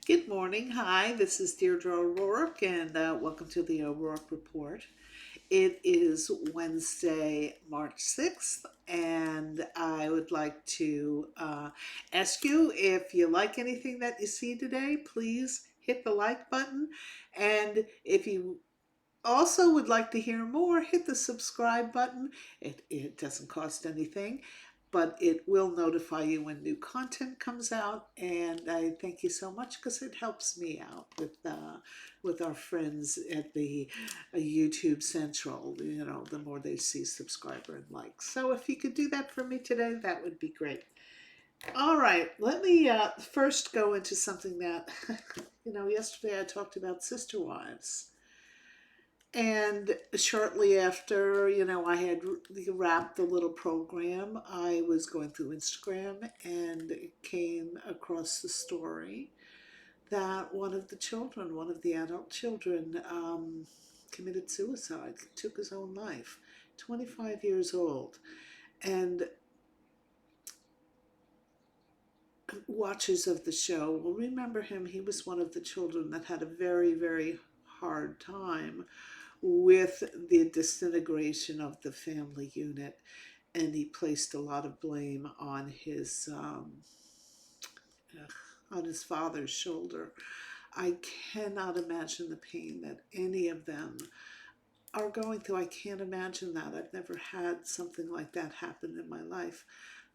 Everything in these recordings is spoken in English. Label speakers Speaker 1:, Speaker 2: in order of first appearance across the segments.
Speaker 1: Good morning. Hi, this is Deirdre O'Rourke, and welcome to the O'Rourke Report. It is Wednesday, March 6th, and I would like to ask you if you like anything that you see today, please hit the like button. And if you also would like to hear more, hit the subscribe button. It doesn't cost anything, but it will notify you when new content comes out. And I thank you so much because it helps me out with our friends at the YouTube Central. You know, the more they see subscriber and likes. So if you could do that for me today, that would be great. All right, let me first go into something that, yesterday I talked about sister wives. And shortly after, I had wrapped the little program, I was going through Instagram and came across the story that one of the adult children, committed suicide, took his own life, 25 years old. And watchers of the show will remember him. He was one of the children that had a very, very hard time with the disintegration of the family unit, and he placed a lot of blame on his father's shoulder. I cannot imagine the pain that any of them are going through. I can't imagine that. I've never had something like that happen in my life,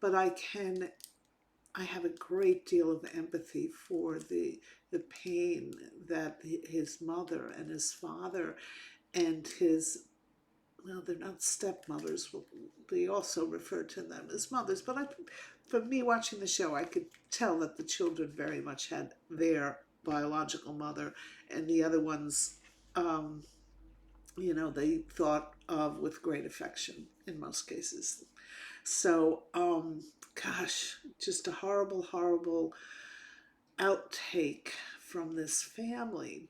Speaker 1: but I have a great deal of empathy for the pain that his mother and his father and his, well, they're not stepmothers. We also refer to them as mothers. But for me, watching the show, I could tell that the children very much had their biological mother, and the other ones, they thought of with great affection in most cases. So, gosh, just a horrible, horrible outtake from this family.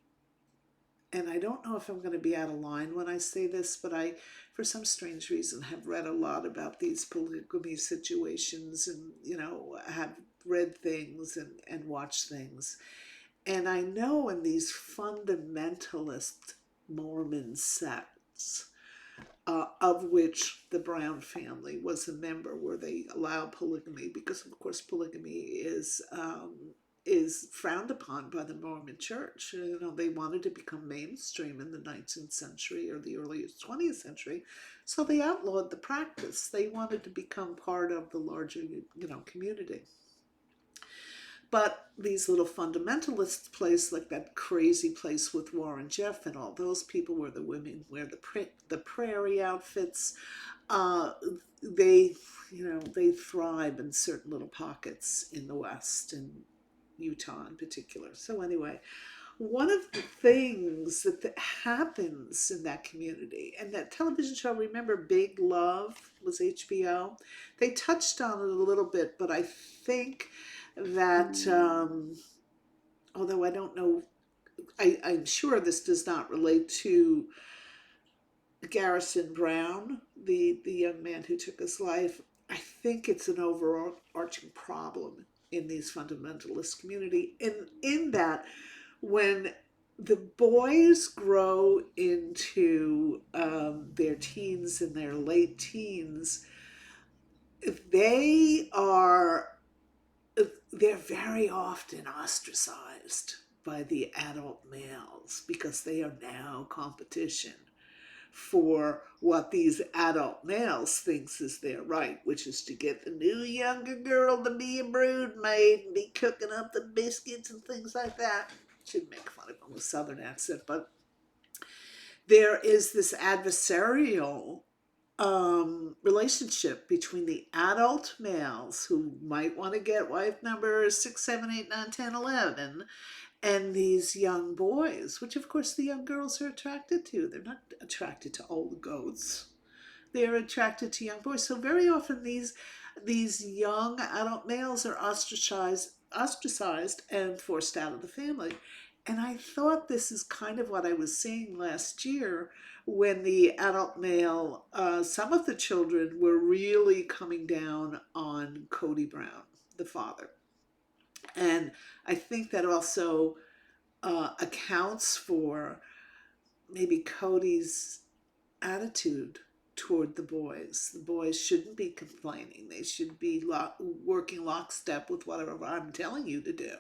Speaker 1: And I don't know if I'm going to be out of line when I say this, but I, for some strange reason, have read a lot about these polygamy situations and, have read things and watched things. And I know in these fundamentalist Mormon sects, of which the Brown family was a member, where they allow polygamy because, of course, polygamy is frowned upon by the Mormon Church. They wanted to become mainstream in the 19th century or the earliest 20th century, so they outlawed the practice. They wanted to become part of the larger, community. But these little fundamentalist places, like that crazy place with Warren Jeff and all those people, where the women wear the prairie outfits, uh, they, they thrive in certain little pockets in the West and Utah in particular. So anyway, one of the things that happens in that community, and that television show, remember Big Love, was HBO? They touched on it a little bit, but I think that, although I don't know, I'm sure this does not relate to Garrison Brown, the young man who took his life. I think it's an overarching problem in these fundamentalist community, in that when the boys grow into their teens and their late teens, they are they're very often ostracized by the adult males because they are now competition for what these adult males thinks is their right, which is to get the new younger girl to be a brood maid and be cooking up the biscuits and things like that. Should make fun of him with a southern accent, but there is this adversarial relationship between the adult males who might want to get wife number 6, 7, 8, 9, 10, 11, and these young boys, which of course the young girls are attracted to. They're not attracted to old goats. They're attracted to young boys. So very often these young adult males are ostracized and forced out of the family. And I thought this is kind of what I was seeing last year when the adult male, some of the children were really coming down on Kody Brown, the father. And I think that also accounts for maybe Kody's attitude toward the boys. The boys shouldn't be complaining. They should be working lockstep with whatever I'm telling you to do.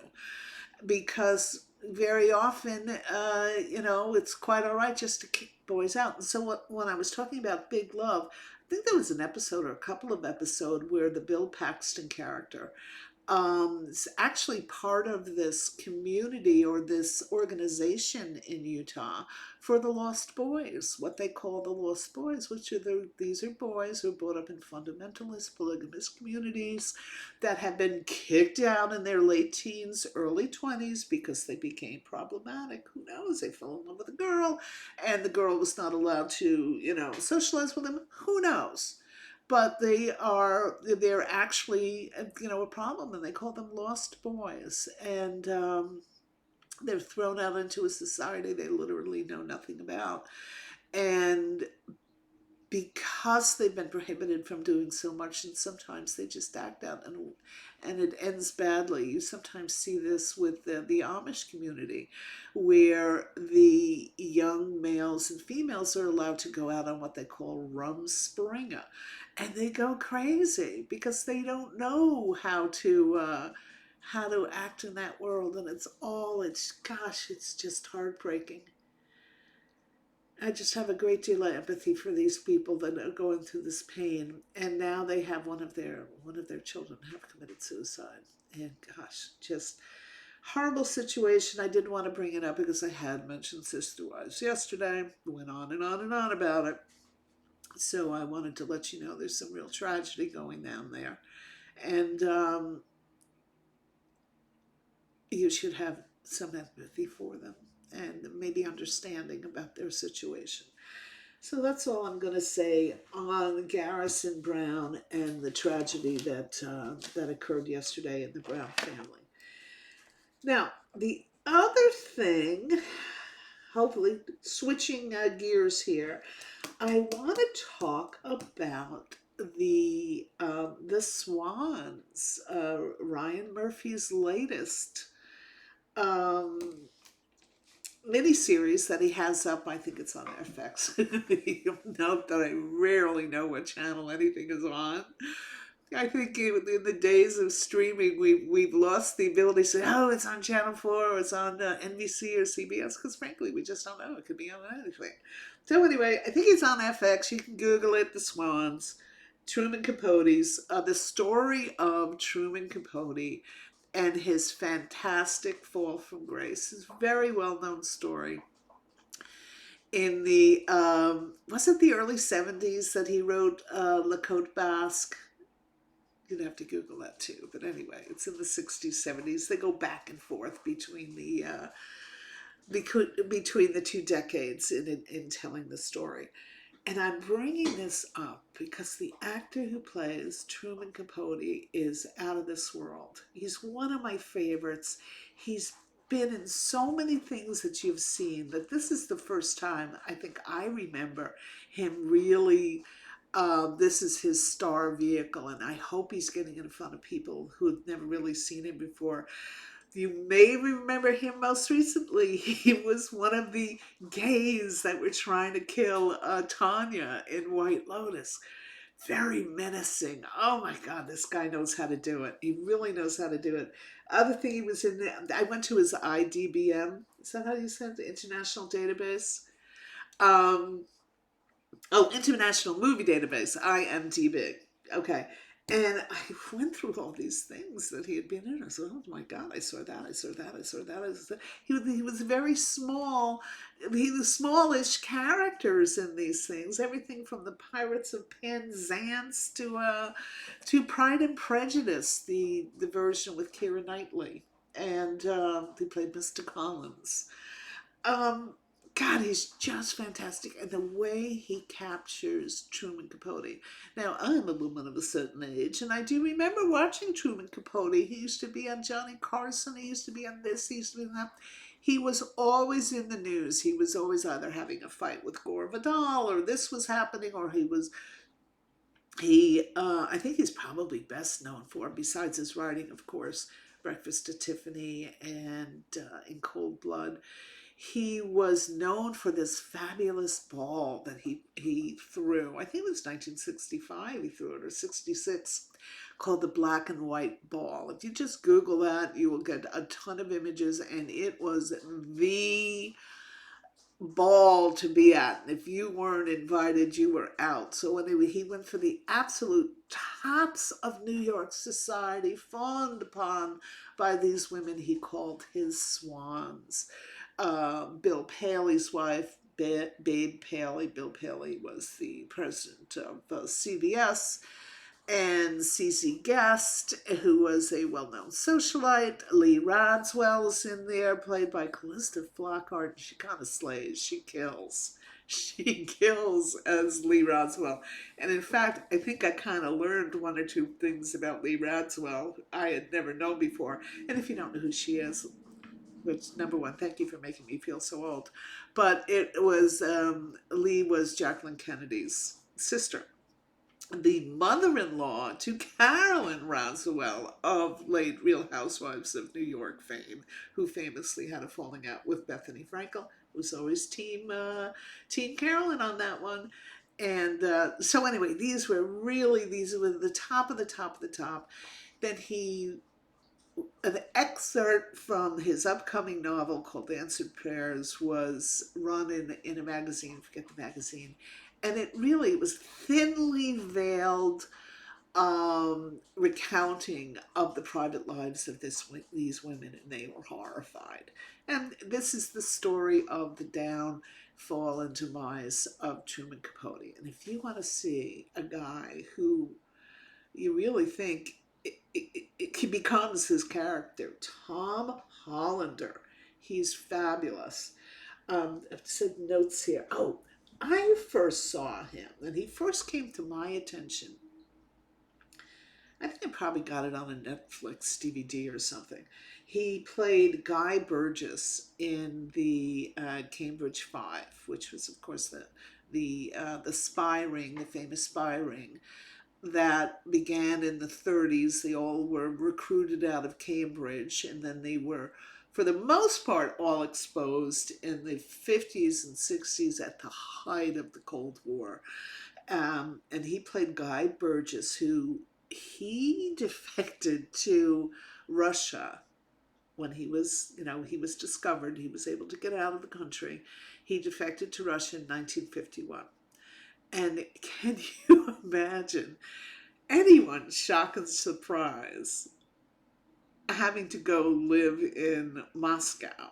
Speaker 1: Because very often, it's quite all right just to kick boys out. And so when I was talking about Big Love, I think there was an episode or a couple of episodes where the Bill Paxton character is actually part of this community or this organization in Utah for the Lost Boys, what they call the Lost Boys, which are these are boys who are brought up in fundamentalist polygamous communities that have been kicked out in their late teens, early 20s because they became problematic. Who knows? They fell in love with a girl and the girl was not allowed to, socialize with them. Who knows? But they're actually, a problem, and they call them lost boys. And they're thrown out into a society they literally know nothing about. And because they've been prohibited from doing so much, and sometimes they just act out, and it ends badly. You sometimes see this with the Amish community, where the young males and females are allowed to go out on what they call rumspringa, and they go crazy because they don't know how to act in that world, and it's just heartbreaking. I just have a great deal of empathy for these people that are going through this pain, and now they have one of their children have committed suicide. And gosh, just horrible situation. I didn't want to bring it up because I had mentioned Sisterwives yesterday. Went on and on and on about it. So I wanted to let you know there's some real tragedy going down there, and you should have some empathy for them and maybe understanding about their situation. So that's all I'm going to say on Garrison Brown and the tragedy that occurred yesterday in the Brown family. Now, the other thing, hopefully switching gears here, I want to talk about the Swans, Ryan Murphy's latest um, miniseries that he has up. I think it's on FX. You'll note that I rarely know what channel anything is on. I think in the days of streaming, we've lost the ability to say, oh, it's on Channel 4 or it's on NBC or CBS, because frankly, we just don't know. It could be on anything. So anyway, I think it's on FX. You can Google it, The Swans, Truman Capote's, the story of Truman Capote and his fantastic fall from grace. It's a very well-known story. In the, was it the early 70s that he wrote La Côte Basque? You'd have to Google that too. But anyway, it's in the 60s, 70s. They go back and forth between the two decades in telling the story. And I'm bringing this up because the actor who plays Truman Capote is out of this world. He's one of my favorites. He's been in so many things that you've seen that this is the first time I think I remember him really. This is his star vehicle, and I hope he's getting in front of people who've never really seen him before. You may remember him most recently. He was one of the gays that were trying to kill Tanya in White Lotus. Very menacing. Oh my God, this guy knows how to do it. He really knows how to do it. Other thing he was in, I went to his IDBM. Is that how you said the International Database? Um, International Movie Database, IMDb. Okay. And I went through all these things that he had been in. I said, oh my God, I saw that, I saw that, I saw that. I saw that. He was very small. He was smallish characters in these things. Everything from the Pirates of Penzance to Pride and Prejudice, the version with Keira Knightley. And he played Mr. Collins. Um, God, he's just fantastic. And the way he captures Truman Capote. Now, I'm a woman of a certain age, and I do remember watching Truman Capote. He used to be on Johnny Carson. He used to be on this. He used to be on that. He was always in the news. He was always either having a fight with Gore Vidal, or this was happening, or I think he's probably best known for, besides his writing, of course, Breakfast at Tiffany and In Cold Blood. He was known for this fabulous ball that he threw. I think it was 1965 he threw it, or 66, called the black and white ball. If you just Google that, you will get a ton of images, and it was the ball to be at. And if you weren't invited, you were out. So anyway, he went for the absolute tops of New York society, fawned upon by these women he called his swans. Bill Paley's wife, Babe Paley. Bill Paley was the president of CBS, and Cece Guest, who was a well-known socialite. Lee Radswell's in there, played by Callista Flockhart. She kind of slays. She kills. She kills as Lee Radswell. And in fact, I think I kind of learned one or two things about Lee Radswell I had never known before. And if you don't know who she is, which, number one, thank you for making me feel so old. But it was, Lee was Jacqueline Kennedy's sister, the mother-in-law to Carolyn Radswell of late Real Housewives of New York fame, who famously had a falling out with Bethany Frankel. It was always team Carolyn on that one. And so anyway, these were the top of the top of the top. Then an excerpt from his upcoming novel called Answered Prayers was run in a magazine, forget the magazine, and it really was thinly veiled recounting of the private lives of these women, and they were horrified. And this is the story of the downfall and demise of Truman Capote. And if you want to see a guy who you really think he becomes his character, Tom Hollander, he's fabulous. I've said notes here. Oh, I first saw him, and he first came to my attention. I think I probably got it on a Netflix DVD or something. He played Guy Burgess in the Cambridge Five, which was, of course, the spy ring, the famous spy ring that began in the 30s. They all were recruited out of Cambridge, and then they were, for the most part, all exposed in the 50s and 60s at the height of the Cold War. And he played Guy Burgess, who he defected to Russia when he was discovered. He was able to get out of the country. He defected to Russia in 1951. And can you imagine anyone, shock and surprise, having to go live in Moscow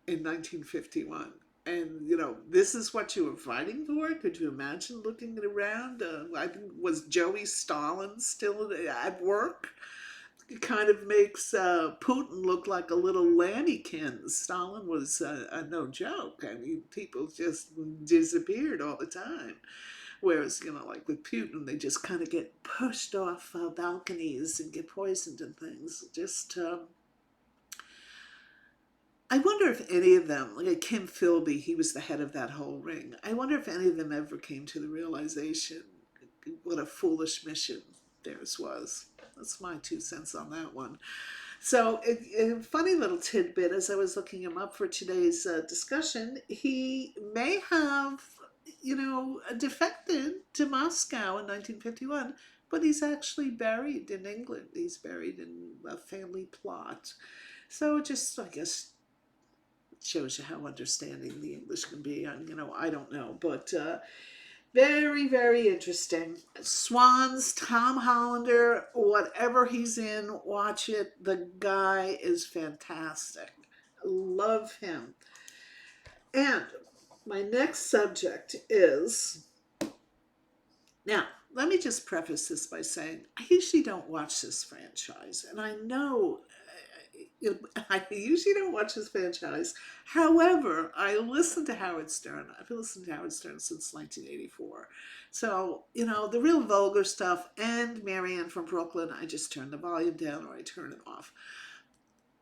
Speaker 1: in 1951? And, this is what you were fighting for? Could you imagine looking around? I think, was Joey Stalin still at work? It kind of makes Putin look like a little lambykins. Stalin was no joke. I mean, people just disappeared all the time. Whereas, like with Putin, they just kind of get pushed off balconies and get poisoned and things. Just, I wonder if any of them, like Kim Philby, he was the head of that whole ring. I wonder if any of them ever came to the realization what a foolish mission theirs was. That's my 2 cents on that one. So, a funny little tidbit, as I was looking him up for today's discussion, he may have, defected to Moscow in 1951, but he's actually buried in England. He's buried in a family plot. So, just, I guess, shows you how understanding the English can be. And, I don't know, but very, very interesting. Swans, Tom Hollander, whatever he's in, watch it. The guy is fantastic. Love him. And my next subject is, now, let me just preface this by saying, I usually don't watch this franchise, and I know I usually don't watch this franchise. However, I listen to Howard Stern. I've been listening to Howard Stern since 1984. So, the real vulgar stuff and Marianne from Brooklyn, I just turn the volume down or I turn it off.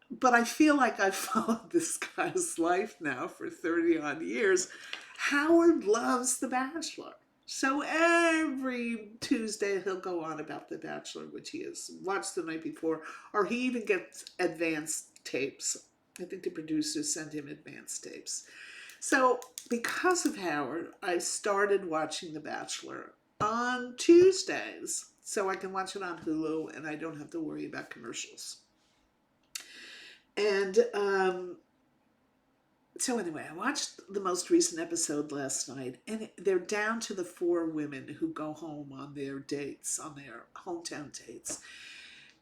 Speaker 1: But I feel like I've followed this guy's life now for 30 odd years. Howard loves The Bachelor. So every Tuesday he'll go on about The Bachelor, which he has watched the night before, or he even gets advanced tapes. I think the producers send him advanced tapes. So because of Howard, I started watching The Bachelor on Tuesdays so I can watch it on Hulu and I don't have to worry about commercials. And so anyway, I watched the most recent episode last night, and they're down to the four women who go home on their dates, on their hometown dates.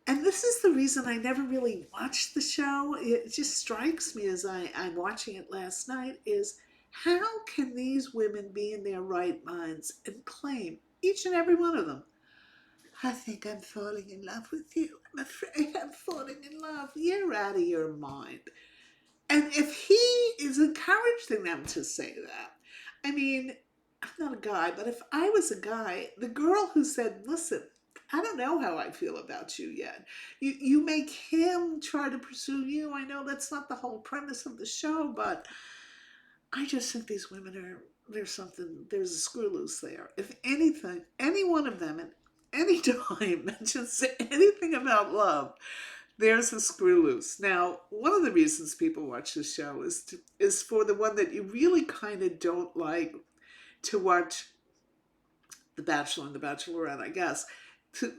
Speaker 1: And this is the reason I never really watched the show. It just strikes me as I'm watching it last night is how can these women be in their right minds and claim, each and every one of them, I think I'm falling in love with you. I'm afraid I'm falling in love. You're out of your mind. And if he is encouraging them to say that, I mean, I'm not a guy, but if I was a guy, the girl who said, listen, I don't know how I feel about you yet. You make him try to pursue you. I know that's not the whole premise of the show, but I just think these women there's a screw loose there. If anything, any one of them at any time mentions anything about love, there's a screw loose. Now, one of the reasons people watch this show is for the one that you really kind of don't like to watch The Bachelor and The Bachelorette, I guess,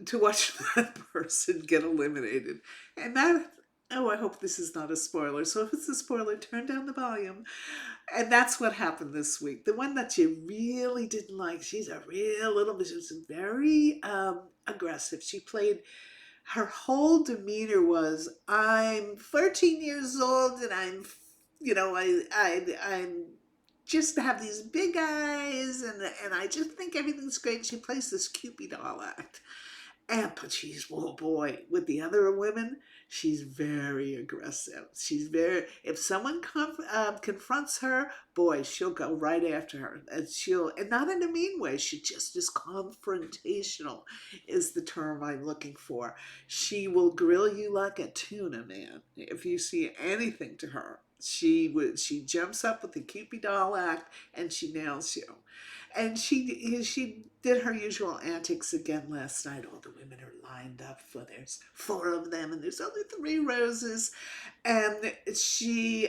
Speaker 1: to watch that person get eliminated. And that, oh, I hope this is not a spoiler. So if it's a spoiler, turn down the volume. And that's what happened this week. The one that you really didn't like, she's a real little bit, she's very aggressive. She played, her whole demeanor was, I'm 13 years old and I'm just have these big eyes and I just think everything's great. She plays this Cupid doll act. And but she's, oh boy, with the other women, she's very aggressive. She's very, if someone confronts her, boy, she'll go right after her. And not in a mean way, she just is confrontational, is the term I'm looking for. She will grill you like a tuna, man. If you see anything to her, she jumps up with the Cupid doll act and she nails you. And she did her usual antics again last night. All the women are lined up for, there's four of them and there's only three roses. And she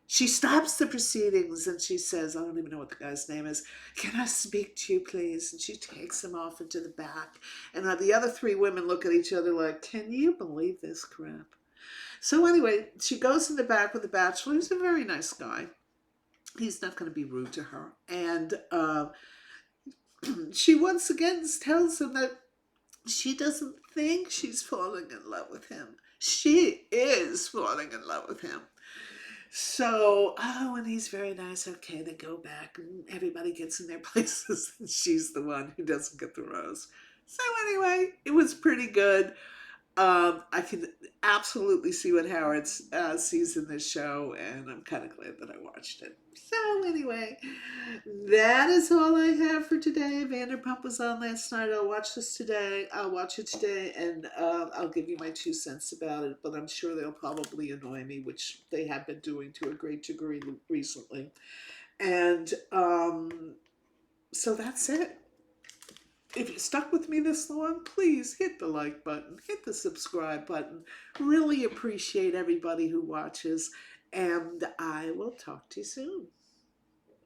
Speaker 1: stops the proceedings and she says, I don't even know what the guy's name is, can I speak to you please? And she takes him off into the back. And the other three women look at each other like, can you believe this crap? So anyway, she goes in the back with the Bachelor. He's a very nice guy. He's not going to be rude to her. And she once again tells him that she doesn't think she's falling in love with him. She is falling in love with him. So, oh, and he's very nice. Okay, they go back and everybody gets in their places and she's the one who doesn't get the rose. So anyway, it was pretty good. I can absolutely see what Howard sees in this show, and I'm kind of glad that I watched it. So anyway, that is all I have for today. Vanderpump was on last night. I'll watch this today. I'll watch it today, and I'll give you my 2 cents about it, but I'm sure they'll probably annoy me, which they have been doing to a great degree recently. And so that's it. If you stuck with me this long, please hit the like button, hit the subscribe button. Really appreciate everybody who watches, and I will talk to you soon.